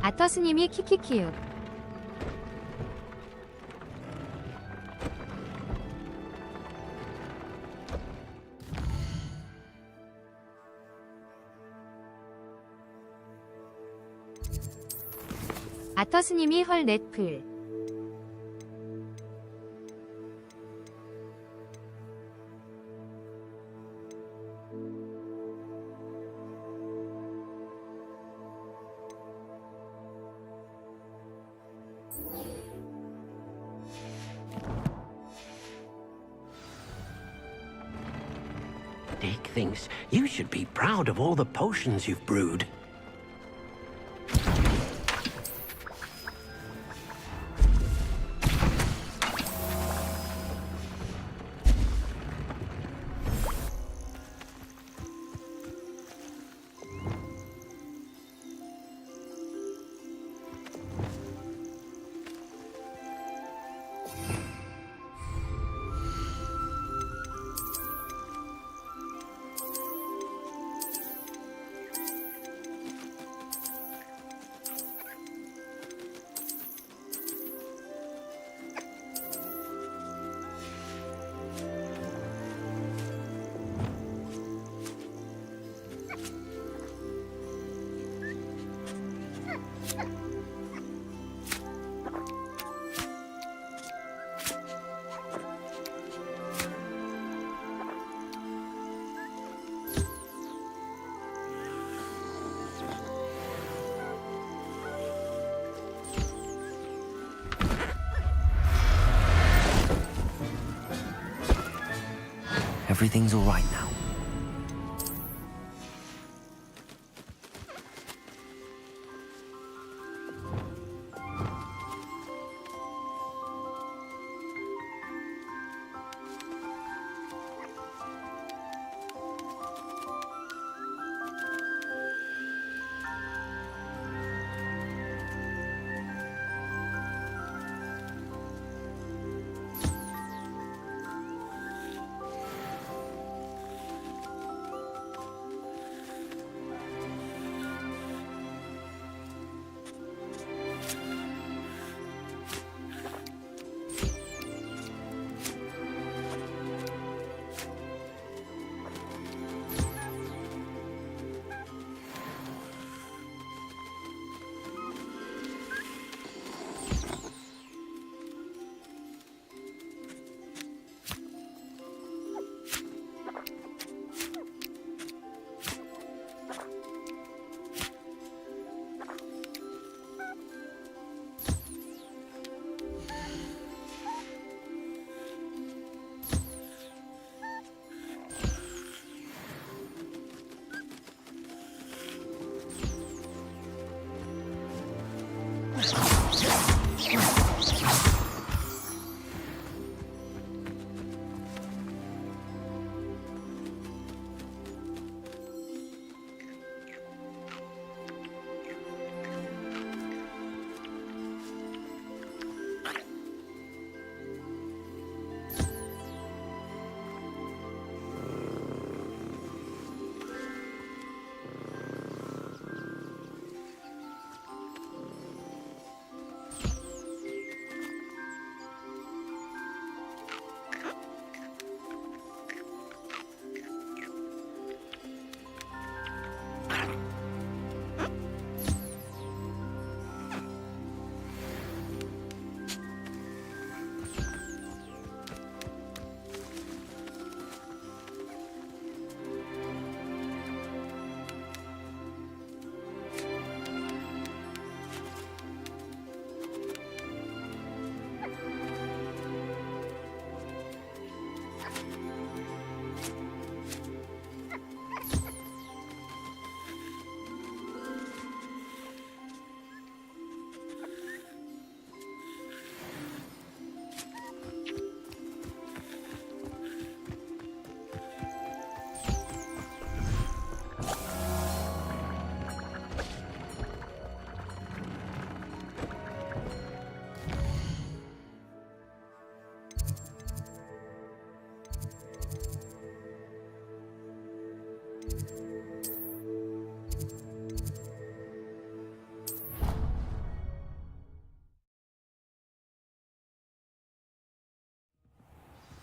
아터스님이 키키키윽. 아터스님이 헐 넷플. Dick thinks you should be proud of all the potions you've brewed. Everything's all right now.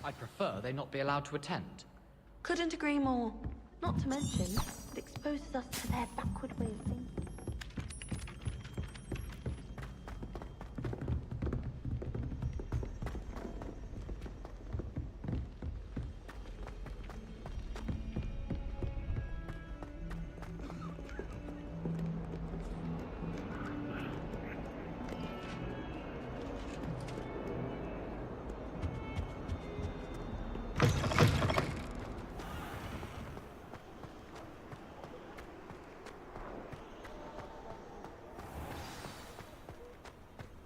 I'd prefer they not be allowed to attend. Couldn't agree more. Not to mention, it exposes us to their backward way of thinking.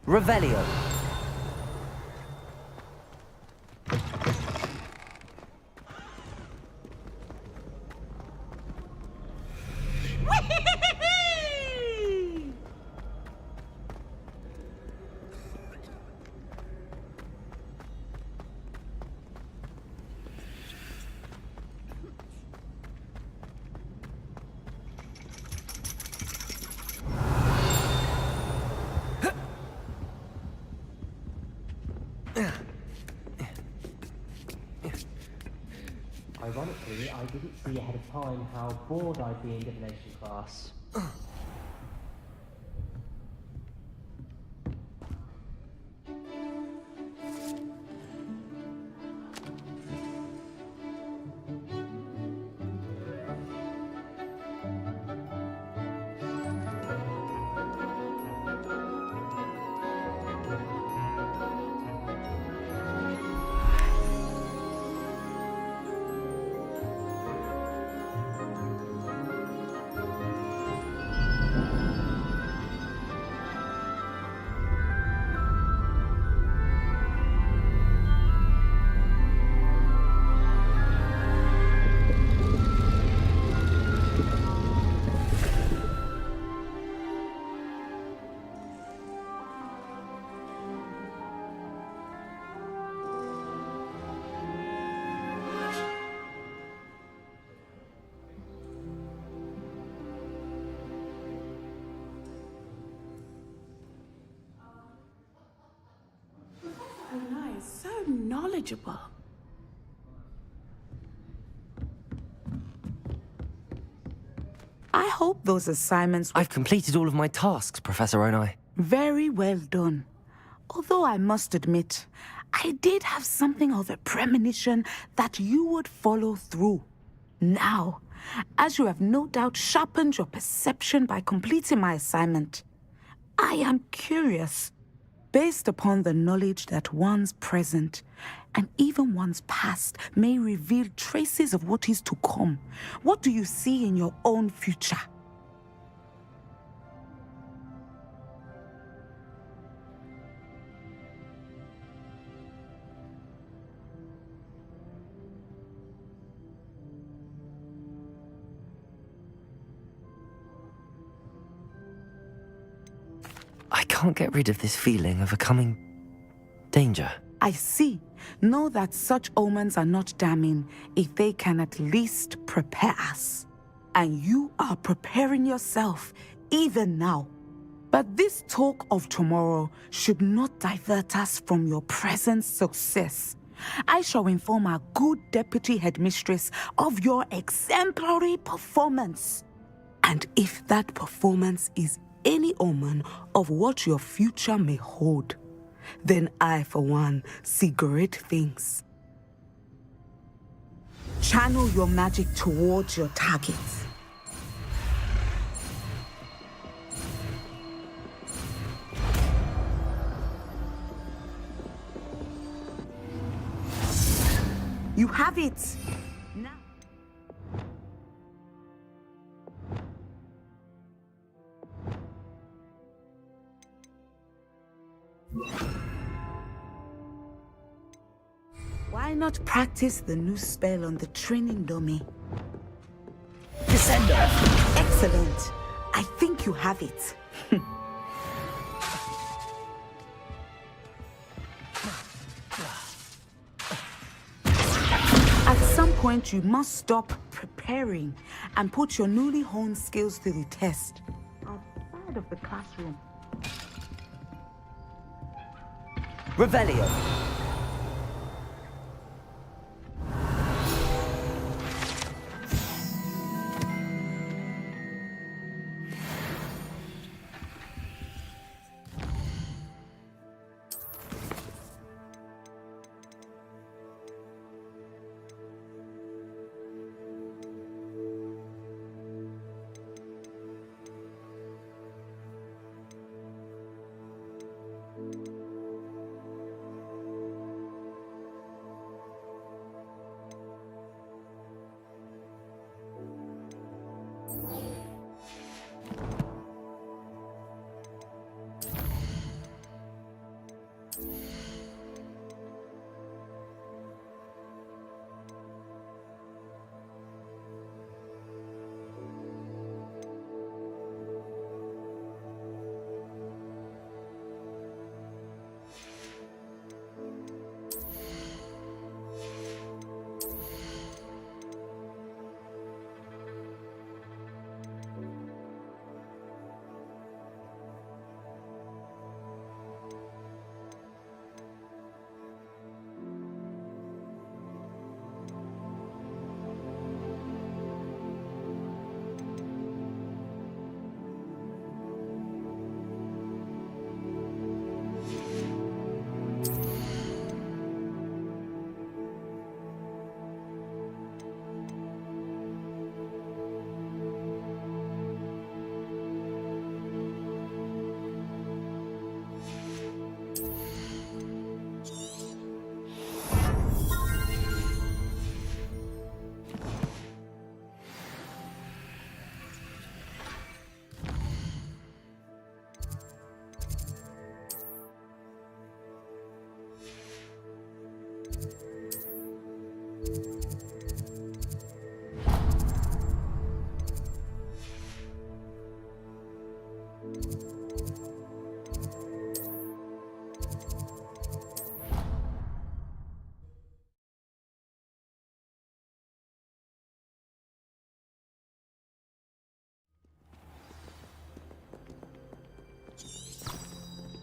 Revelio. Ironically, I didn't see ahead of time how bored I'd be in divination class. So nice, so knowledgeable. I hope those assignments were I've completed all of my tasks, Professor Onai. very well done. Although I must admit, I did have something of a premonition that you would follow through. Now, as you have no doubt sharpened your perception by completing my assignment, I am curious. Based upon the knowledge that one's present and even one's past may reveal traces of what is to come, what do you see in your own future? I can't get rid of this feeling of a coming danger. I see. Know that such omens are not damning if they can at least prepare us. And you are preparing yourself even now. But this talk of tomorrow should not divert us from your present success. I shall inform our good deputy headmistress of your exemplary performance. And if that performance is any omen of what your future may hold, then I, for one, see great things. Channel your magic towards your targets. You have it! Now. Why not practice the new spell on the training dummy? Descender! Excellent. I think you have it. At some point, you must stop preparing and put your newly honed skills to the test. Outside of the classroom. Revelio.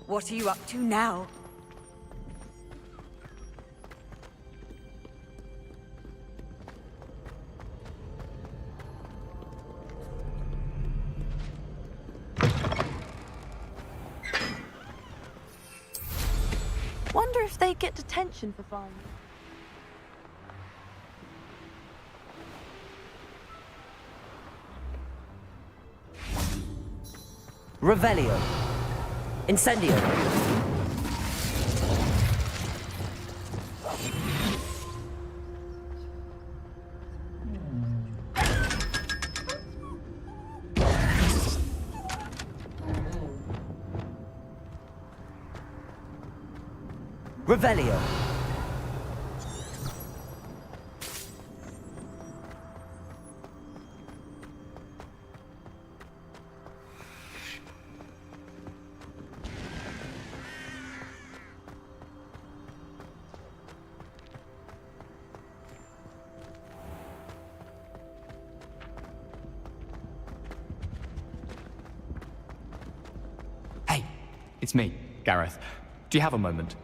What are you up to now? Wonder if they get detention for flying. Revelio. Incendio. Revelio. Hey, it's me, Gareth. Do you have a moment?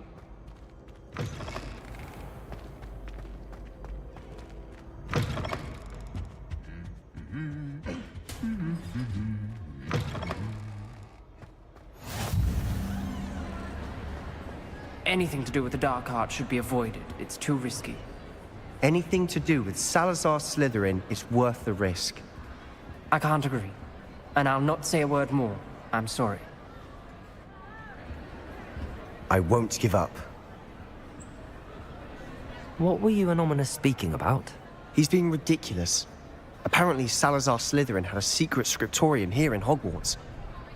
Anything to do with the dark art should be avoided. It's too risky. Anything to do with Salazar Slytherin is worth the risk. I can't agree. And I'll not say a word more. I'm sorry. I won't give up. What were you and Ominous speaking about? He's being ridiculous. Apparently Salazar Slytherin had a secret scriptorium here in Hogwarts.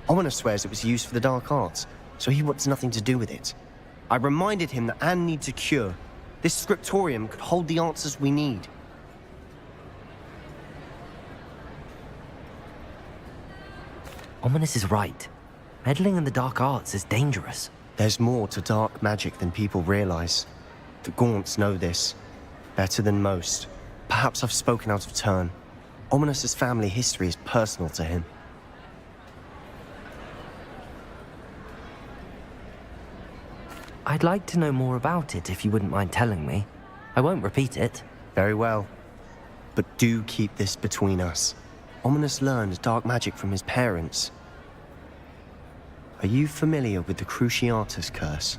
Ominous swears it was used for the dark arts, so he wants nothing to do with it. I reminded him that Anne needs a cure. This scriptorium could hold the answers we need. Ominous is right. Meddling in the dark arts is dangerous. There's more to dark magic than people realize. The Gaunts know this. Better than most. Perhaps I've spoken out of turn. Ominous's family history is personal to him. I'd like to know more about it if you wouldn't mind telling me. I won't repeat it. Very well. But do keep this between us. Ominous learned dark magic from his parents. Are you familiar with the Cruciatus curse?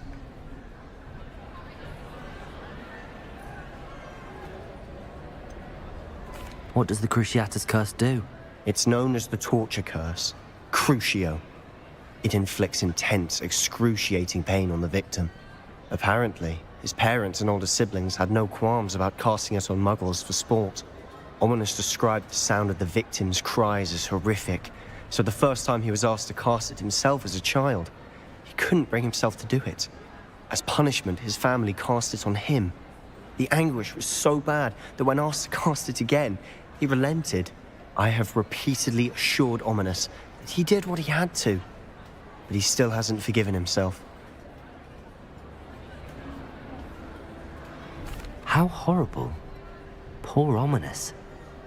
What does the Cruciatus curse do? It's known as the torture curse. Crucio. It inflicts intense, excruciating pain on the victim. Apparently, his parents and older siblings had no qualms about casting it on muggles for sport. Ominous described the sound of the victim's cries as horrific, so the first time he was asked to cast it himself as a child, he couldn't bring himself to do it. As punishment, his family cast it on him. The anguish was so bad that when asked to cast it again, he relented. I have repeatedly assured Ominous that he did what he had to, but he still hasn't forgiven himself. How horrible. Poor Ominous.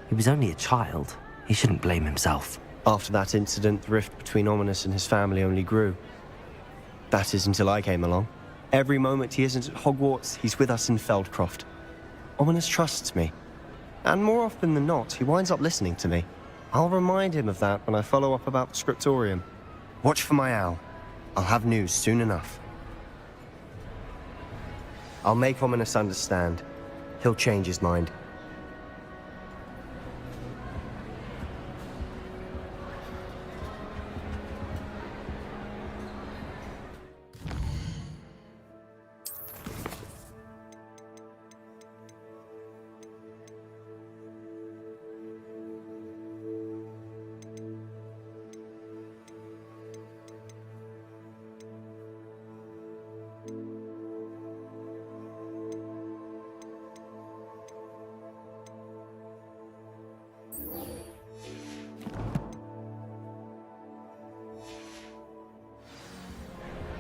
He was only a child. He shouldn't blame himself. After that incident, the rift between Ominous and his family only grew. That is until I came along. Every moment he isn't at Hogwarts, he's with us in Feldcroft. Ominous trusts me. And more often than not, he winds up listening to me. I'll remind him of that when I follow up about the scriptorium. Watch for my owl. I'll have news soon enough. I'll make Ominous understand. He'll change his mind.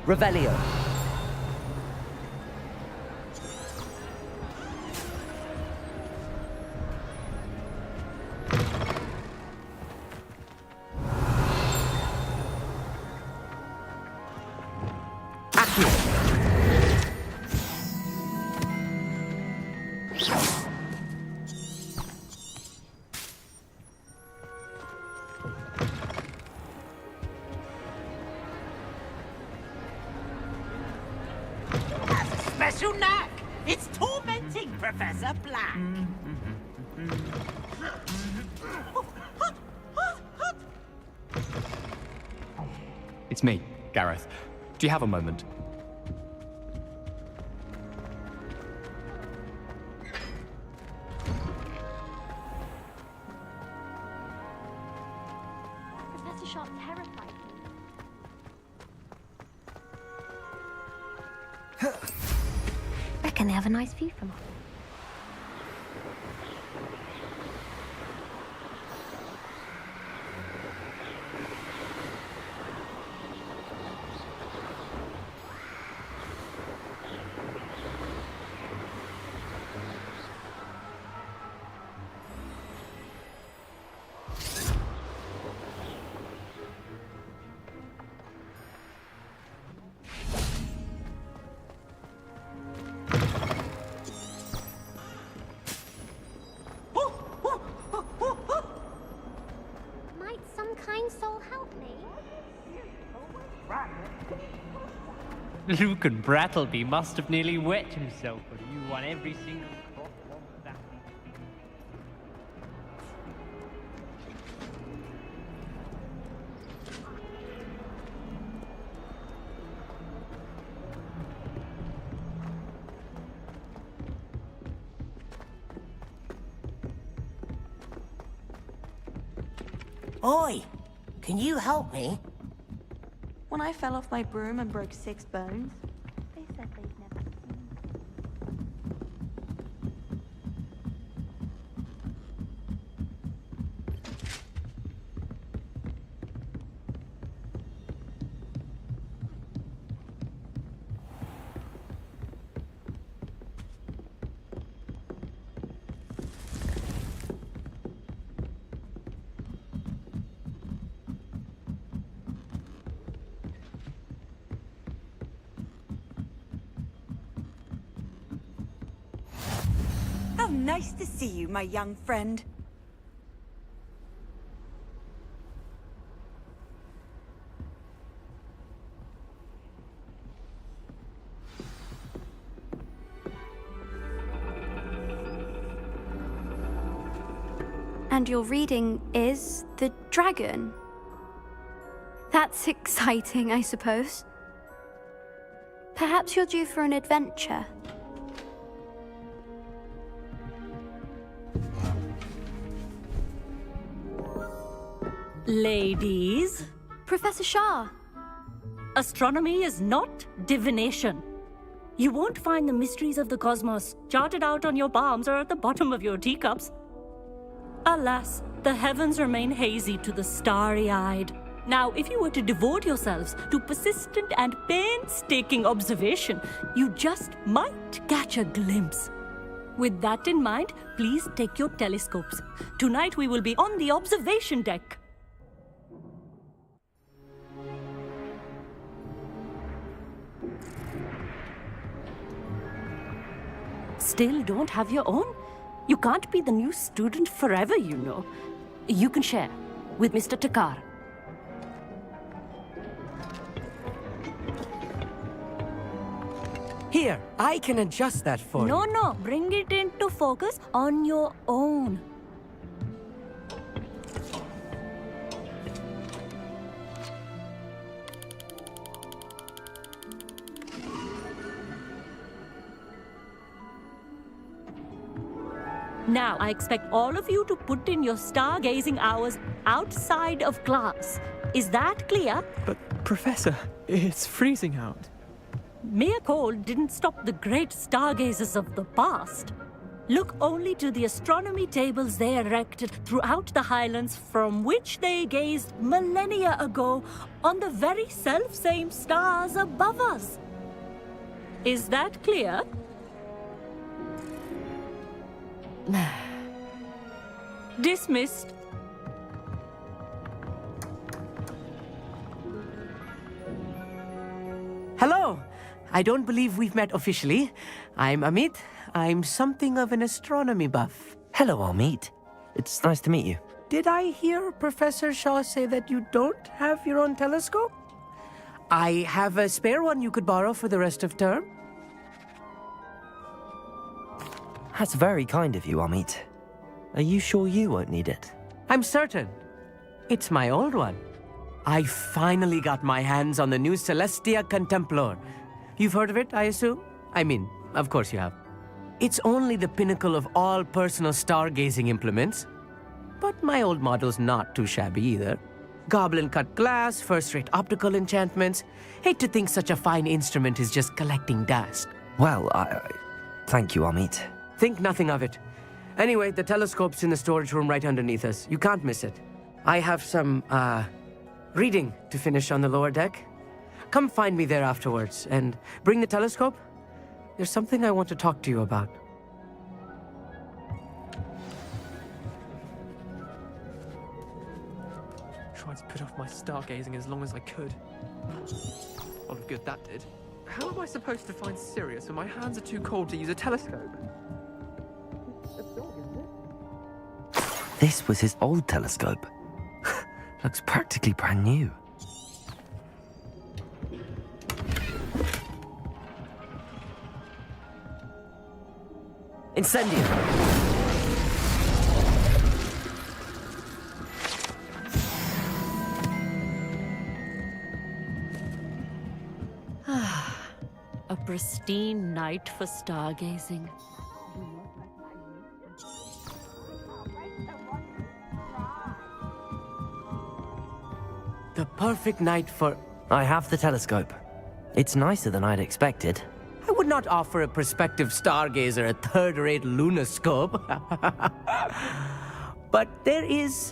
Revelio. Special knack! It's tormenting Professor Black! It's me, Gareth. Do you have a moment? Professor Sharp terrified me. Reckon they have a nice view from up there. Might some kind soul help me? Luke and Brattleby must have nearly wet himself when you won every single crop of that. Oi! Can you help me? When I fell off my broom and broke 6 bones, they said they'd never seen me. How nice to see you, my young friend. And your reading is The Dragon. That's exciting, I suppose. Perhaps you're due for an adventure. Ladies, Professor Shaw. astronomy is not divination. You won't find the mysteries of the cosmos charted out on your palms or at the bottom of your teacups. Alas, the heavens remain hazy to the starry-eyed. Now, if you were to devote yourselves to persistent and painstaking observation, you just might catch a glimpse. With that in mind, please take your telescopes. Tonight we will be on the observation deck. Still don't have your own? You can't be the new student forever, you know. You can share with Mr. Takar. Here, I can adjust that for you. No, bring it into focus on your own. Now, I expect all of you to put in your stargazing hours outside of class. Is that clear? But, Professor, it's freezing out. Mere cold didn't stop the great stargazers of the past. Look only to the astronomy tables they erected throughout the highlands from which they gazed millennia ago on the very self-same stars above us. Is that clear? Dismissed. Hello. I don't believe we've met officially. I'm Amit. I'm something of an astronomy buff. Hello, Amit. It's nice to meet you. Did I hear Professor Shaw say that you don't have your own telescope? I have a spare one you could borrow for the rest of term. That's very kind of you, Amit. Are you sure you won't need it? I'm certain. It's my old one. I finally got my hands on the new Celestia Contemplor. You've heard of it, I assume? I mean, of course you have. It's only the pinnacle of all personal stargazing implements. But my old model's not too shabby either. Goblin-cut glass, first-rate optical enchantments. Hate to think such a fine instrument is just collecting dust. Well, thank you, Amit. Think nothing of it. Anyway, the telescope's in the storage room right underneath us. You can't miss it. I have some, reading to finish on the lower deck. Come find me there afterwards, and bring the telescope. There's something I want to talk to you about. Tried to put off my stargazing as long as I could. All of good that did. How am I supposed to find Sirius when my hands are too cold to use a telescope? This was his old telescope. Looks practically brand new. Incendio! A pristine night for stargazing. The perfect night for... I have the telescope. It's nicer than I'd expected. I would not offer a prospective stargazer a third-rate lunoscope. But there is,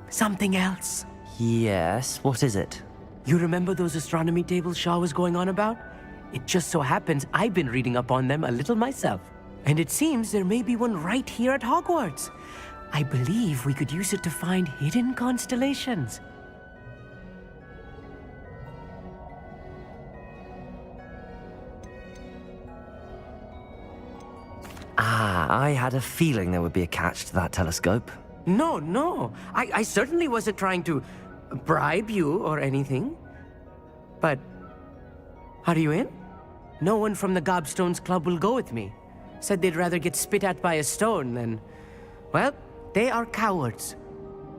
something else. Yes, what is it? You remember those astronomy tables Shaw was going on about? It just so happens I've been reading up on them a little myself. And it seems there may be one right here at Hogwarts. I believe we could use it to find hidden constellations. I had a feeling there would be a catch to that telescope. No. I certainly wasn't trying to bribe you or anything. But, are you in? No one from the Gobstones Club will go with me. Said they'd rather get spit at by a stone than... Well, they are cowards.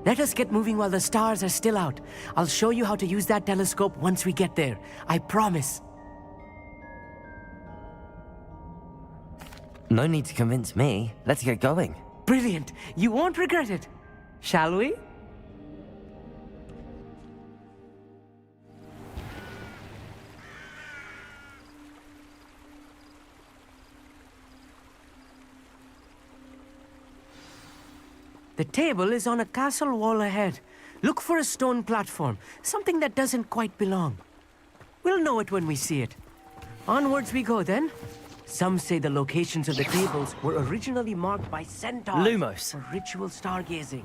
Let us get moving while the stars are still out. I'll show you how to use that telescope once we get there. I promise. No need to convince me. Let's get going. Brilliant. You won't regret it. Shall we? The table is on a castle wall ahead. Look for a stone platform, something that doesn't quite belong. We'll know it when we see it. Onwards we go then. Some say the locations of the tables were originally marked by centaurs Lumos. for ritual stargazing.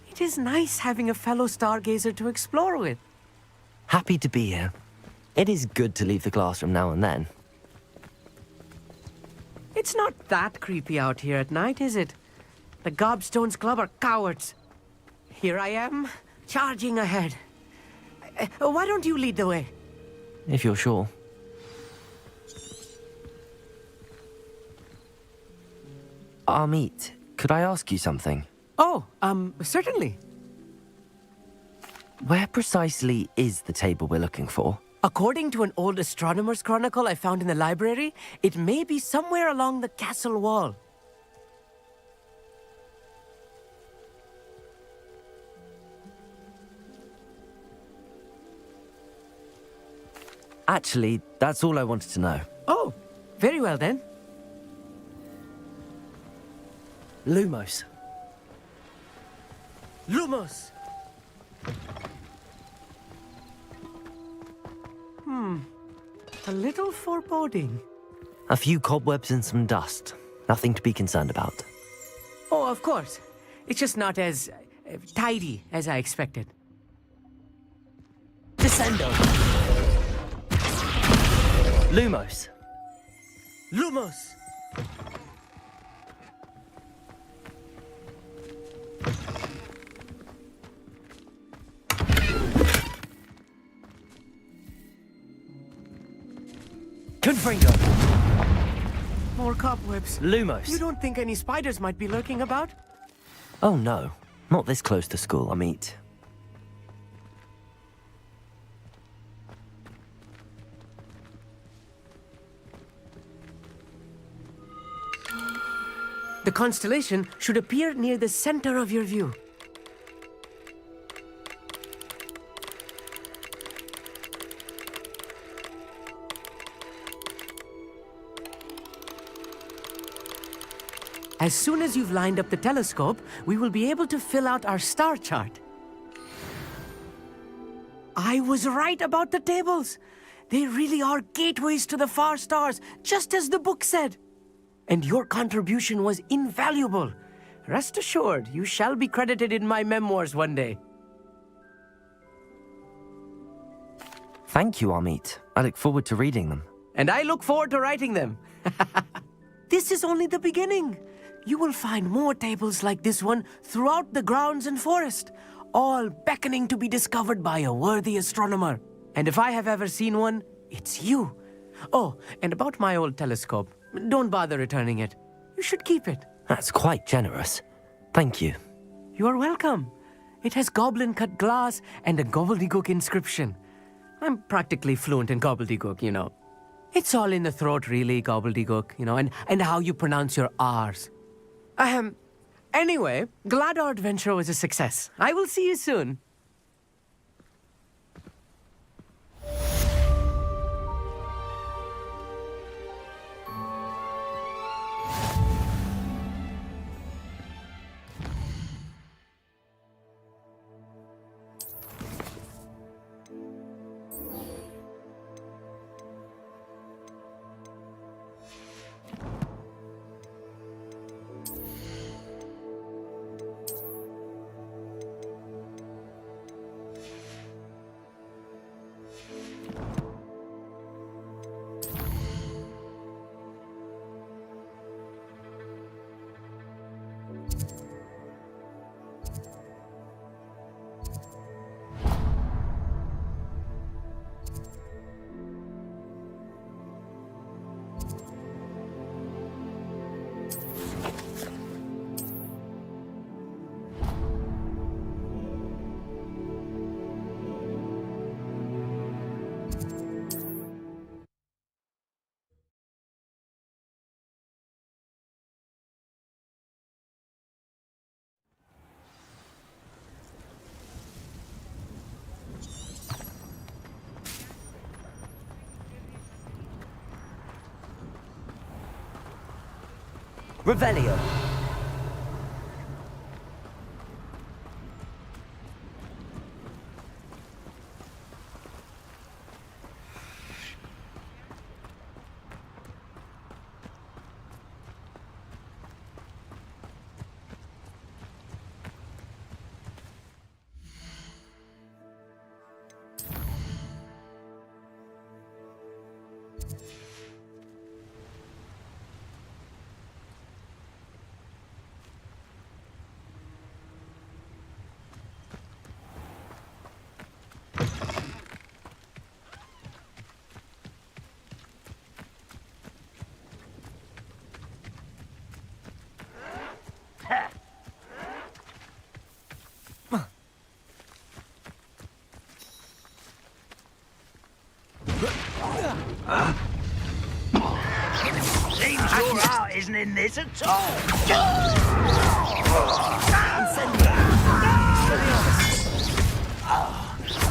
It is nice having a fellow stargazer to explore with. Happy to be here. It is good to leave the classroom now and then. It's not that creepy out here at night, is it? The Gobstones Club are cowards. Here I am, charging ahead. Why don't you lead the way? If you're sure. Amit, could I ask you something? Oh, certainly. Where precisely is the table we're looking for? According to an old astronomer's chronicle I found in the library, it may be somewhere along the castle wall. Actually, that's all I wanted to know. Oh, very well then. Lumos. Lumos! A little foreboding. A few cobwebs and some dust. Nothing to be concerned about. Oh, of course. It's just not as tidy as I expected. Descendo! Lumos. Lumos! Confringo. More cobwebs. Lumos. You don't think any spiders might be lurking about? Oh no, not this close to school, Amit. The constellation should appear near the center of your view. As soon as you've lined up the telescope, we will be able to fill out our star chart. I was right about the tables. They really are gateways to the far stars, just as the book said. And your contribution was invaluable. Rest assured, you shall be credited in my memoirs one day. Thank you, Amit. I look forward to reading them. And I look forward to writing them. This is only the beginning. You will find more tables like this one throughout the grounds and forest, all beckoning to be discovered by a worthy astronomer. And if I have ever seen one, it's you. Oh, and about my old telescope, don't bother returning it. You should keep it. That's quite generous. Thank you. You're welcome. It has goblin-cut glass and a gobbledygook inscription. I'm practically fluent in gobbledygook, you know. It's all in the throat, really, gobbledygook, you know, and how you pronounce your R's. Anyway, glad our adventure was a success. I will see you soon. Revelio. Seems your heart isn't in this at all.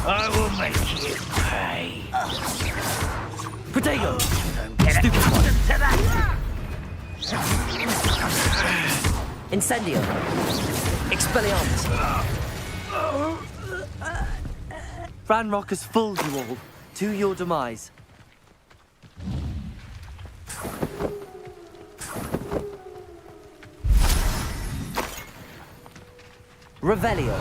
I will make you pay. Protego. Stupid one. To that. Incendio. Expelliarmus. Ranrock has fooled you all. To your demise. Revelio.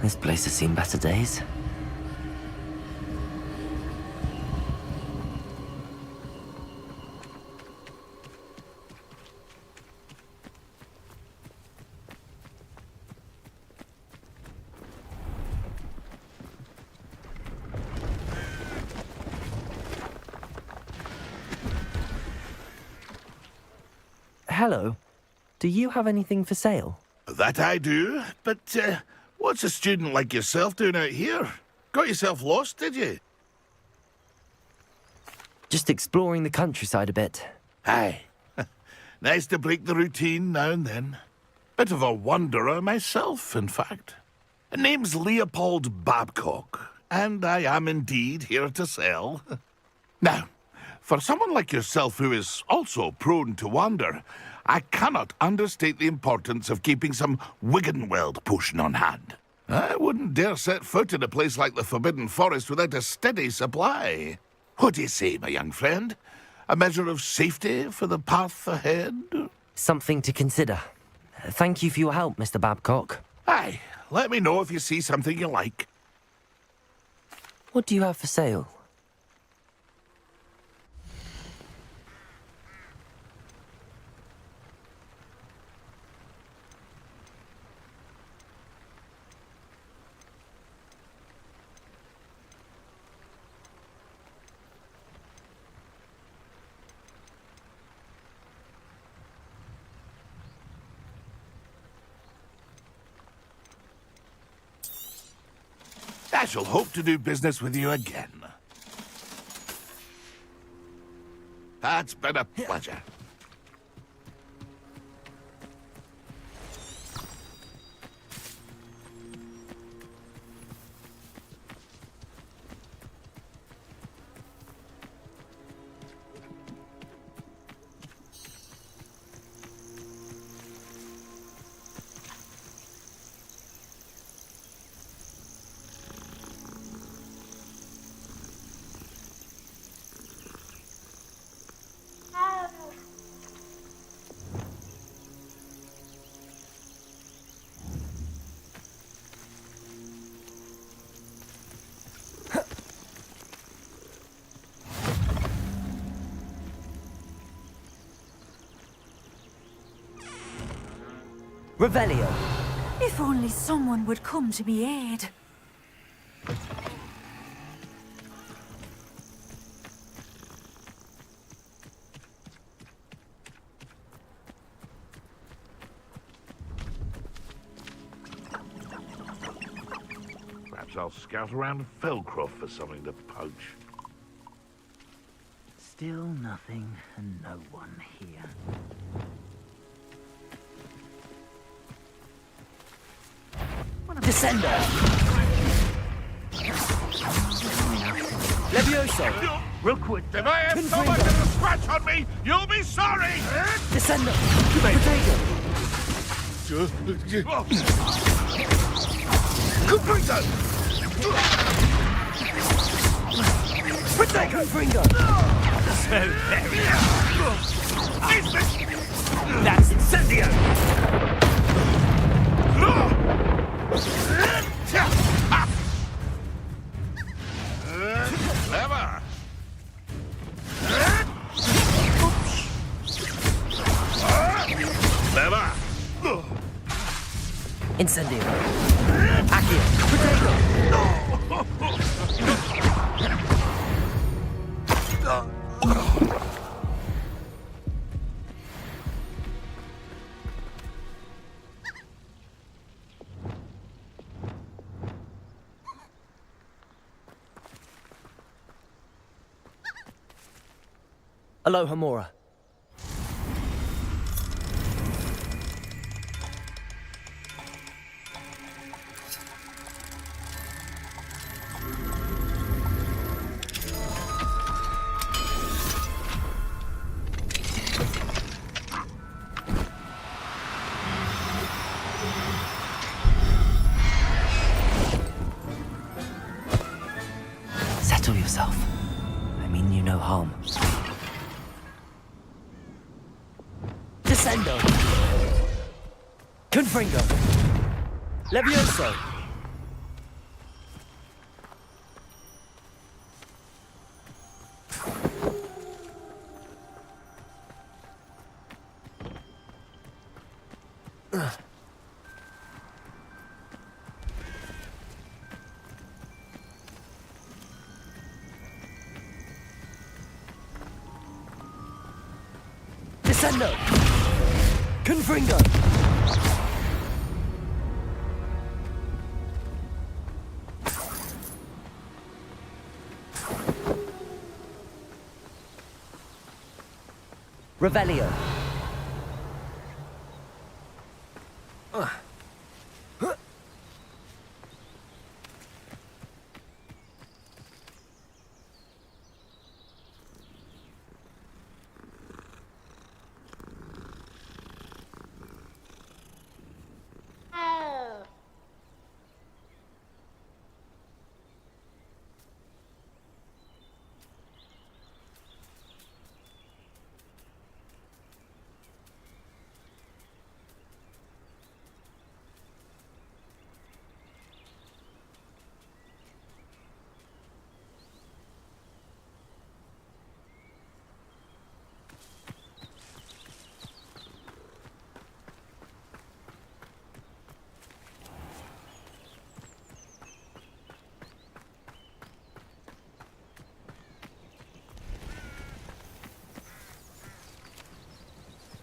This place has seen better days. Hello. Do you have anything for sale? That I do, but what's a student like yourself doing out here? Got yourself lost, did you? Just exploring the countryside a bit. Aye. Nice to break the routine now and then. Bit of a wanderer myself, in fact. Name's Leopold Babcock, and I am indeed here to sell. Now, for someone like yourself who is also prone to wander, I cannot understate the importance of keeping some Wiggenweld potion on hand. I wouldn't dare set foot in a place like the Forbidden Forest without a steady supply. What do you say, my young friend? A measure of safety for the path ahead? Something to consider. Thank you for your help, Mr. Babcock. Aye, let me know if you see something you like. What do you have for sale? I shall hope to do business with you again. That's been a pleasure. Revelio. If only someone would come to me aid. Perhaps I'll scout around Felcroft for something to poach. Still nothing and no one here. Descender! Levioso! Real quick. If I have so much as a scratch on me, you'll be sorry! Descender! Potato! Compressor! Potato! Fringo! So very... That's Incendio! Clever! Clever! Incendio! Accio! Potato! Aloha Mora. Settle yourself. I mean you no harm. Descendo! Confringo! Levioso! Descendo! Confringo! Revelio!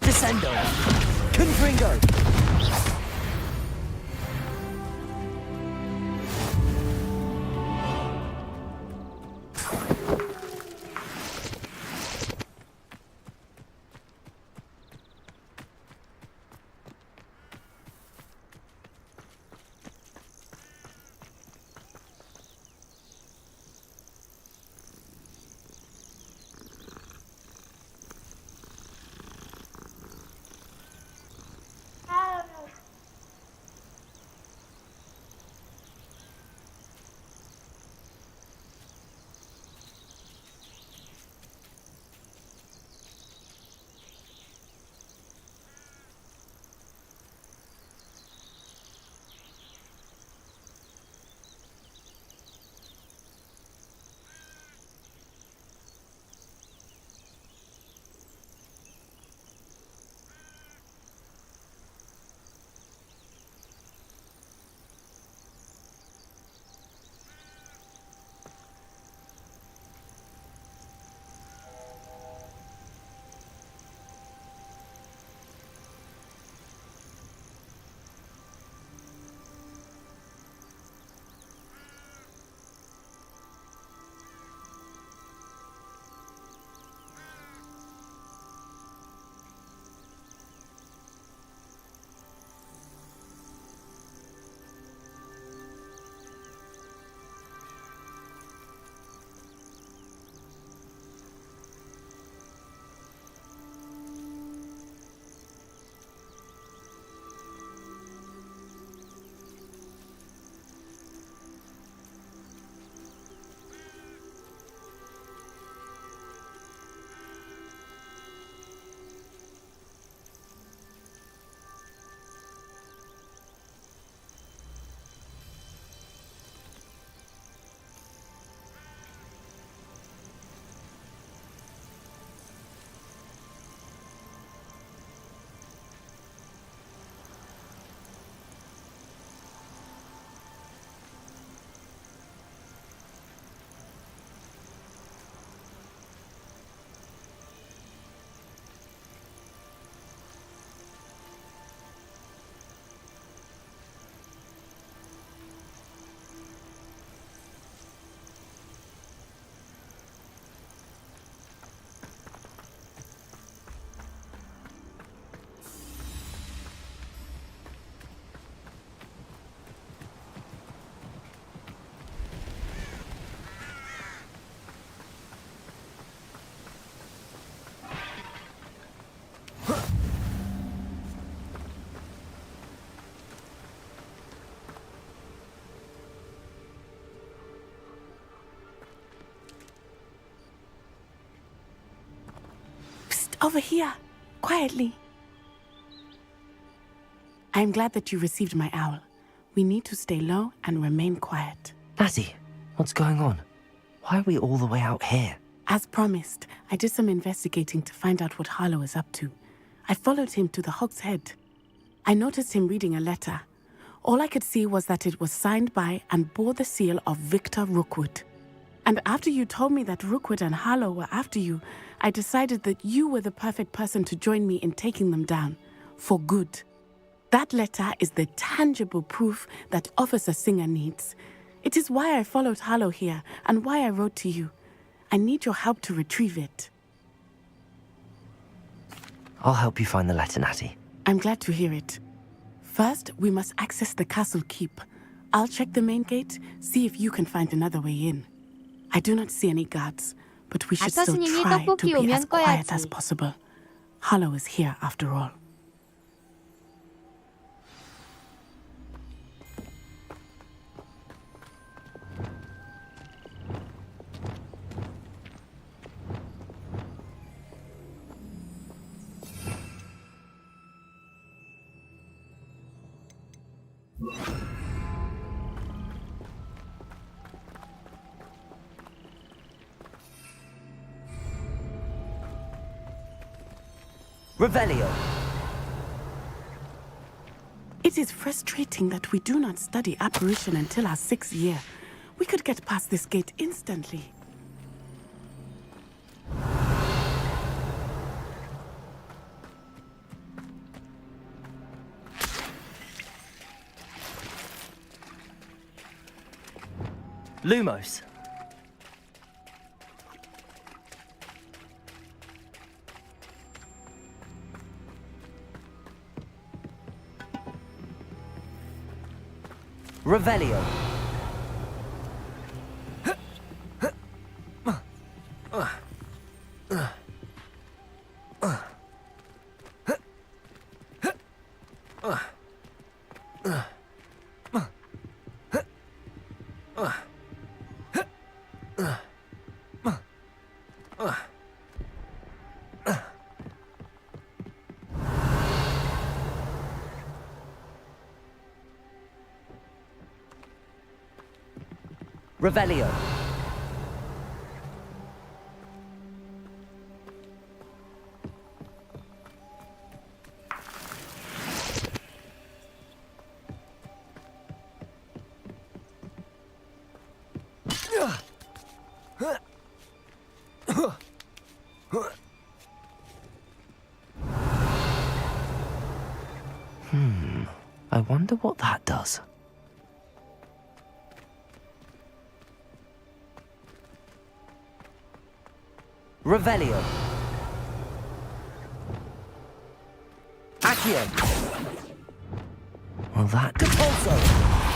Descendo! Confringo! Over here, quietly. I am glad that you received my owl. We need to stay low and remain quiet. Natty, what's going on? Why are we all the way out here? As promised, I did some investigating to find out what Harlow is up to. I followed him to the Hog's Head. I noticed him reading a letter. All I could see was that it was signed by and bore the seal of Victor Rookwood. And after you told me that Rookwood and Harlow were after you, I decided that you were the perfect person to join me in taking them down. For good. That letter is the tangible proof that Officer Singer needs. It is why I followed Harlow here and why I wrote to you. I need your help to retrieve it. I'll help you find the letter, Natty. I'm glad to hear it. First, we must access the castle keep. I'll check the main gate, see if you can find another way in. I do not see any guards, but we should still 아터스님이 try to 떡볶이 be as 오면 quiet as 꺼야지. possible. Harlow is here after all. Revelio! It is frustrating that we do not study apparition until our 6th year. We could get past this gate instantly. Lumos. Revelio. Revelio. I wonder what that does. Revelio. Accio. Well, that... Depulso.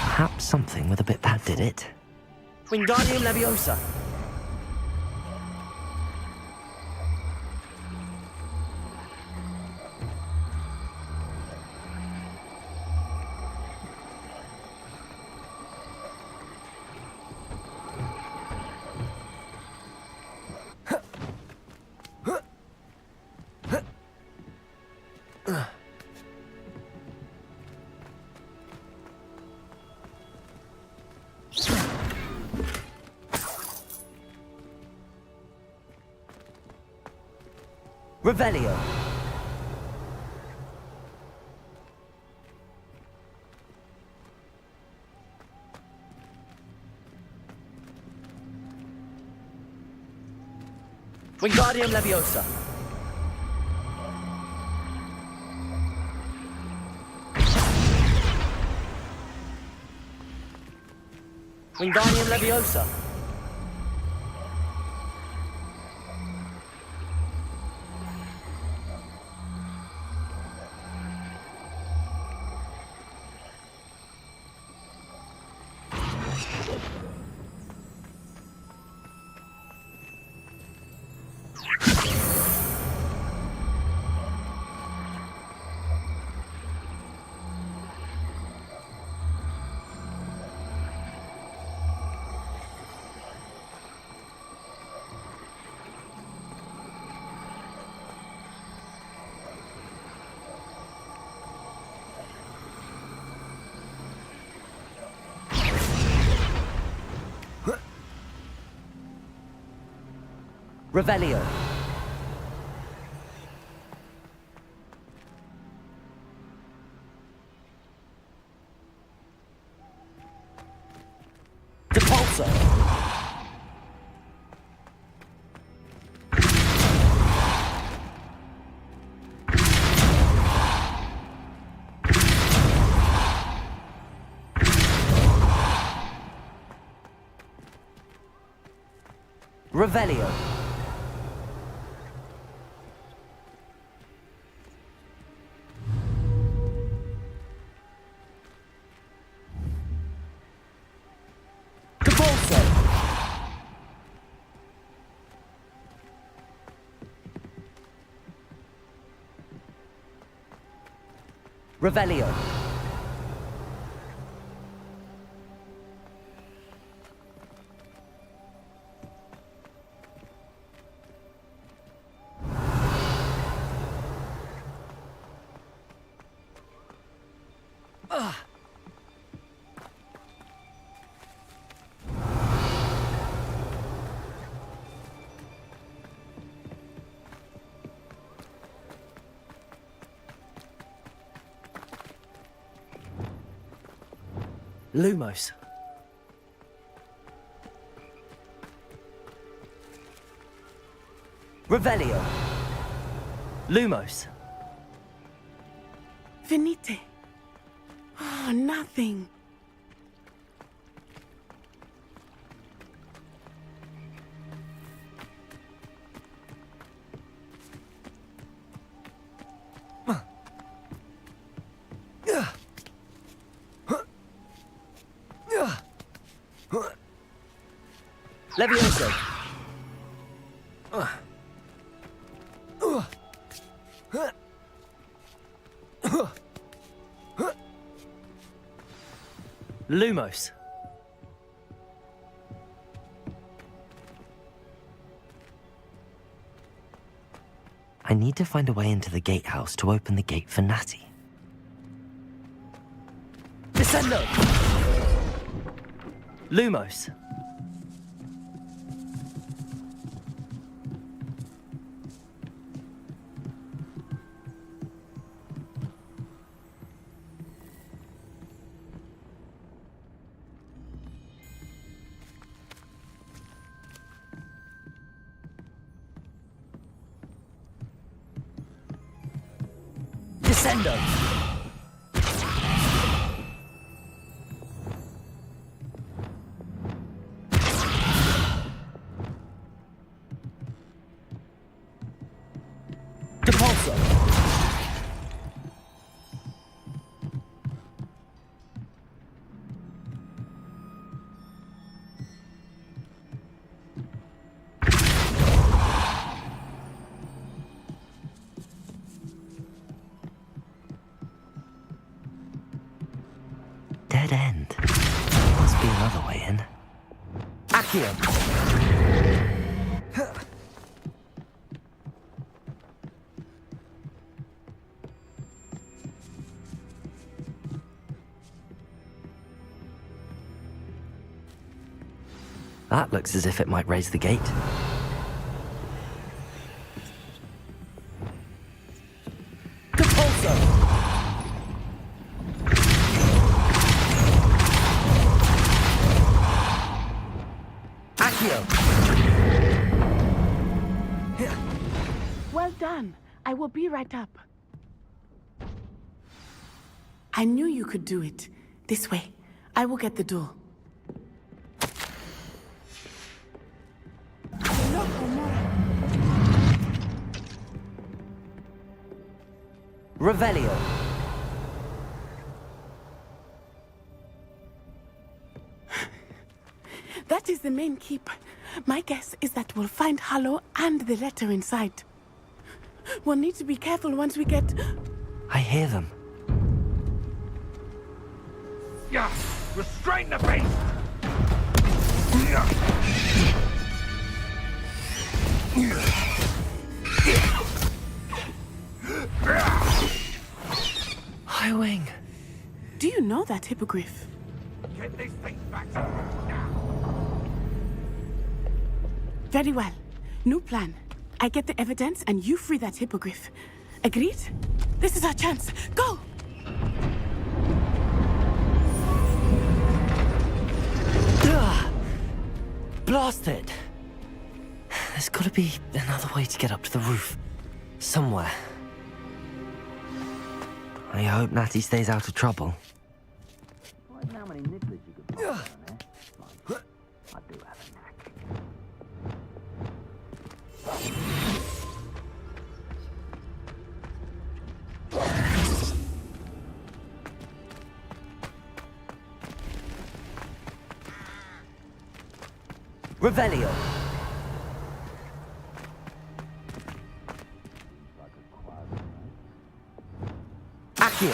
Perhaps something with a bit bad did it. Wingardium Leviosa. Revelio. Wingardium Leviosa. Wingardium Leviosa. Revelio. Depulso. Revelio. Depulso. Revelio. Lumos. Revelio. Lumos. Venite. Oh, nothing. Levioso. Lumos. I need to find a way into the gatehouse to open the gate for Natty. Descendo! Lumos. Descendo! Depulso! Dead end. There must be another way in. Accio! That looks as if it might raise the gate. Depulso! Well done. I will be right up. I knew you could do it. This way. I will get the door. Revelio. That is the main keep. My guess is that we'll find Hollow and the letter inside. We'll need to be careful once we get... I hear them. Yeah, restrain the beast! Highwing. Do you know that hippogriff? Get these things back. Very well. New plan. I get the evidence and you free that hippogriff. Agreed? This is our chance. Go! Blast it! There's gotta be another way to get up to the roof. Somewhere. I hope Natty stays out of trouble. How many nibblers you could find on there? I do have a knack. Revelio. Accio.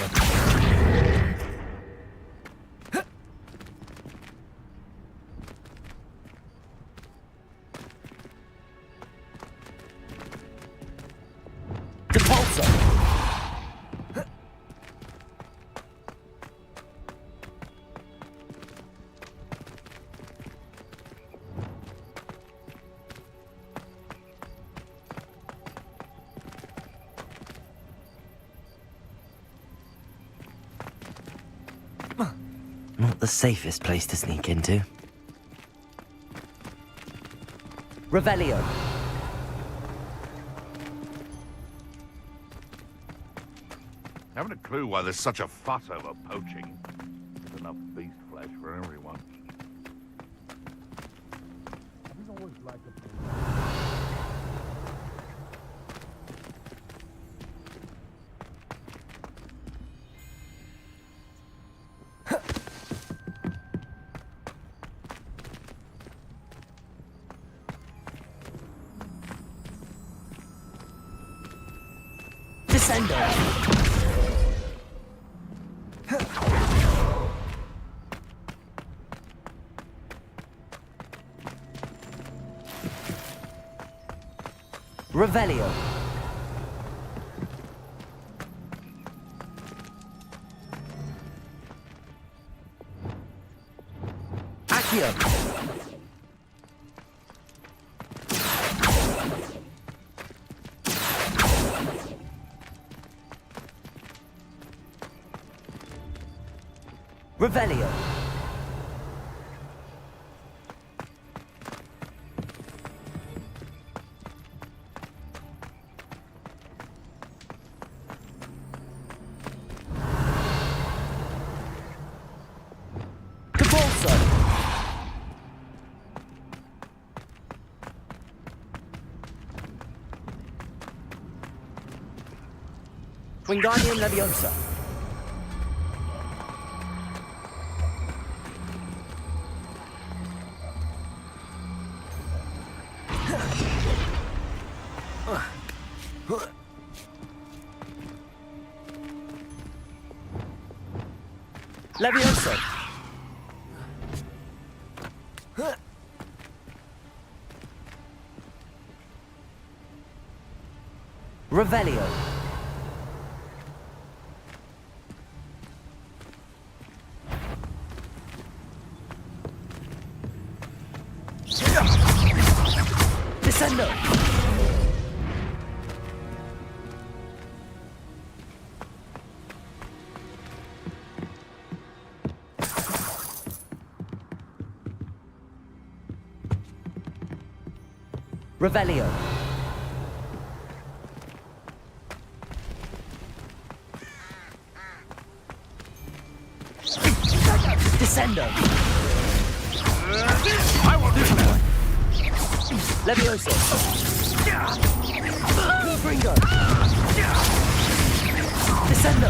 Not the safest place to sneak into. Revelio. Haven't a clue why there's such a fuss over poaching. There's enough beast flesh for everyone. Descendo. Revelio. Accio. Revelio. Wingardium Leviosa. Leviosa. Revelio. Descendo. Revelio. Descendo. I will do that. Levioso. Bringo. Descendo.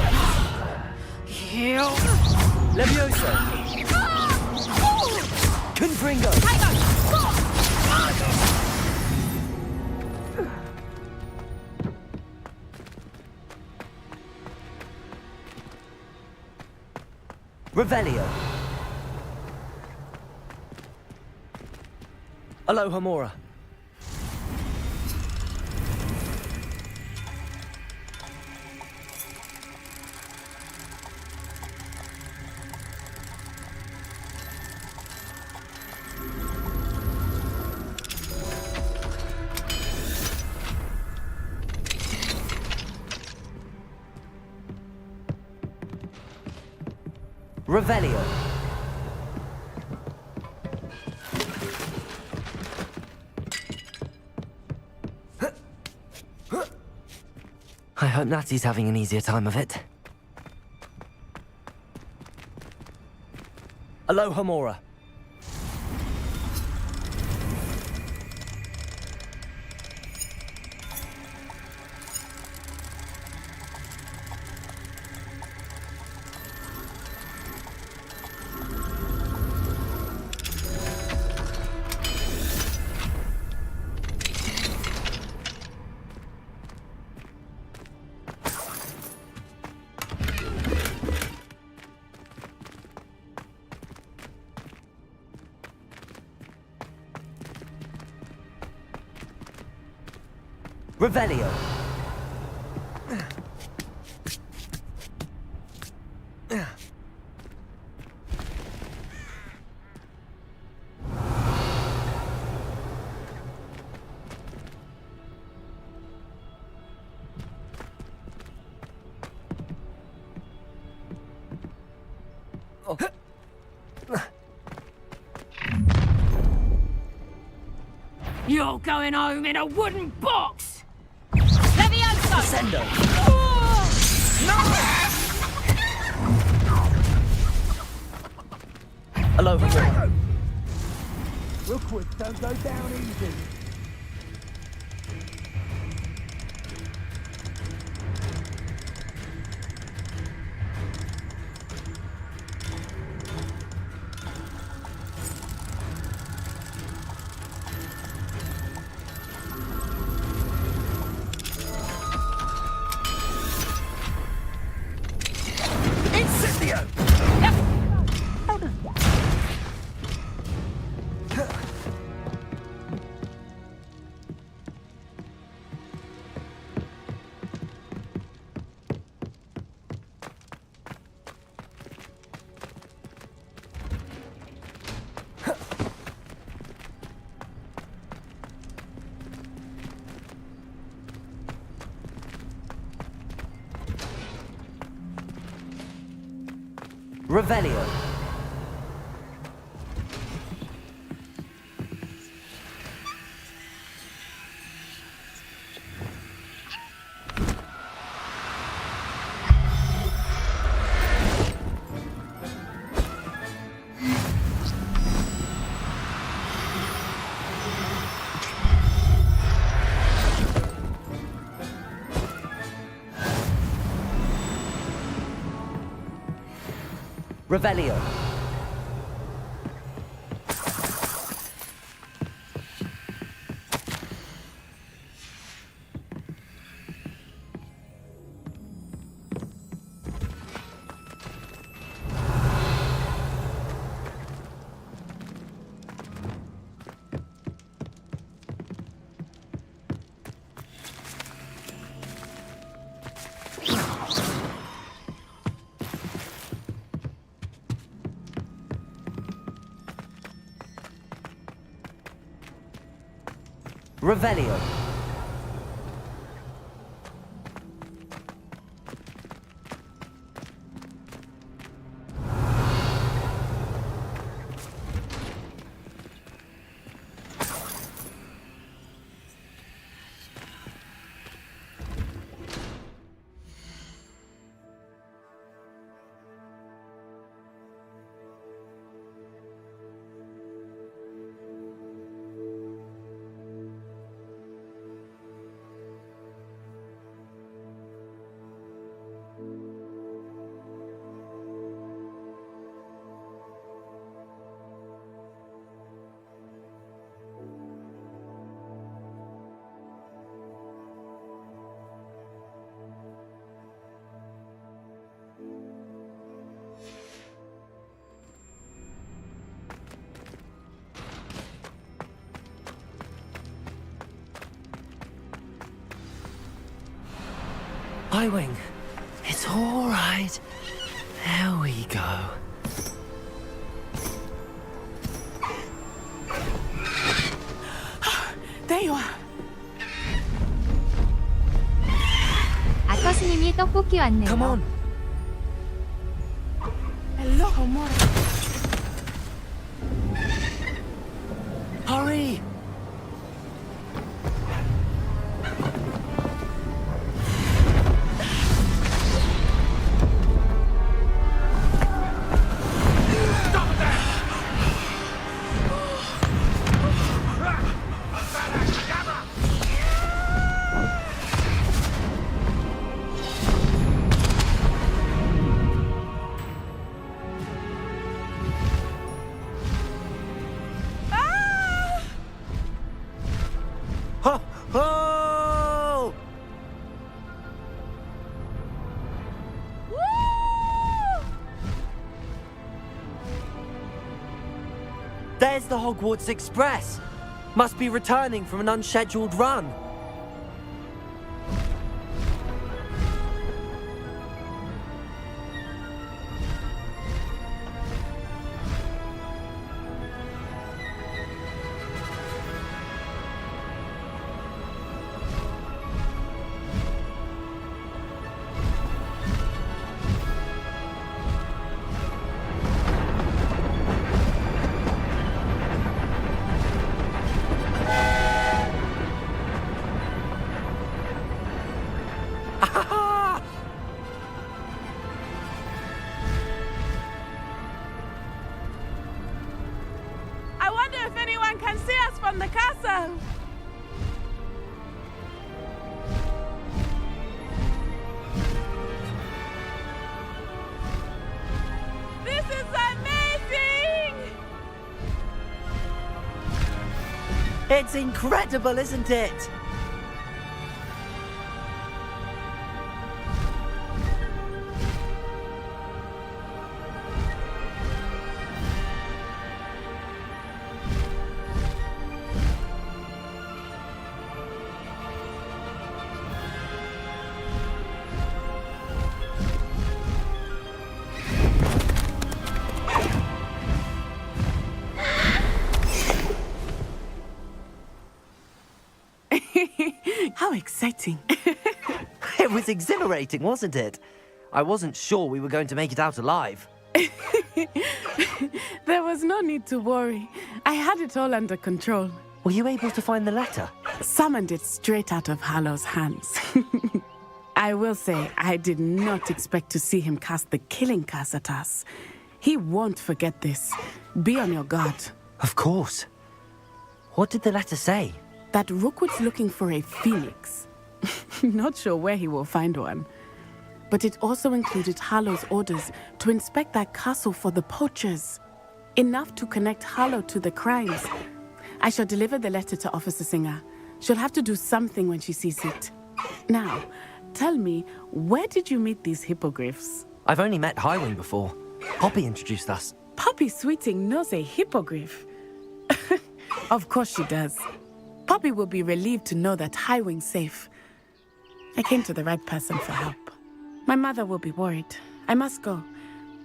Levioso. Confringo. Revelio. Aloha Mora. Revelio. I hope Natty's having an easier time of it. Aloha Mora. Revelio. You're going home in a wooden box! Sendo. Aloha Mora. Rookwood, don't go down easy. Revelio. Revelio. Revelio. I-Wing. It's all right. There we go. There you are. 아터스님이 떡볶이 왔네요. Come on. El ojo muere. Hurry! Ho! Ho! There's the Hogwarts Express. Must be returning from an unscheduled run. I wonder if anyone can see us from the castle. This is amazing! It's incredible, isn't it? How exciting. It was exhilarating, wasn't it? I wasn't sure we were going to make it out alive. There was no need to worry. I had it all under control. Were you able to find the letter? Summoned it straight out of Hallow's hands. I will say, I did not expect to see him cast the killing curse at us. He won't forget this. Be on your guard. Of course. What did the letter say? That Rookwood's looking for a phoenix. Not sure where he will find one. But it also included Harlow's orders to inspect that castle for the poachers. Enough to connect Harlow to the crimes. I shall deliver the letter to Officer Singer. She'll have to do something when she sees it. Now, tell me, where did you meet these hippogriffs? I've only met Highwing before. Poppy introduced us. Poppy Sweeting knows a hippogriff. Of course she does. Poppy will be relieved to know that Highwing's safe. I came to the right person for help. My mother will be worried. I must go.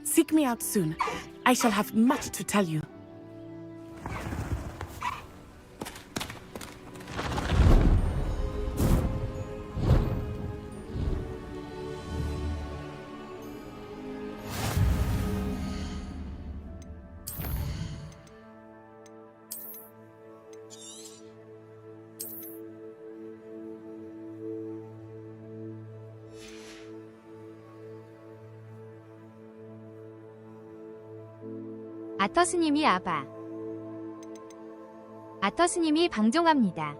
Seek me out soon. I shall have much to tell you. 아터스님이 아바. 아터스님이 방종합니다.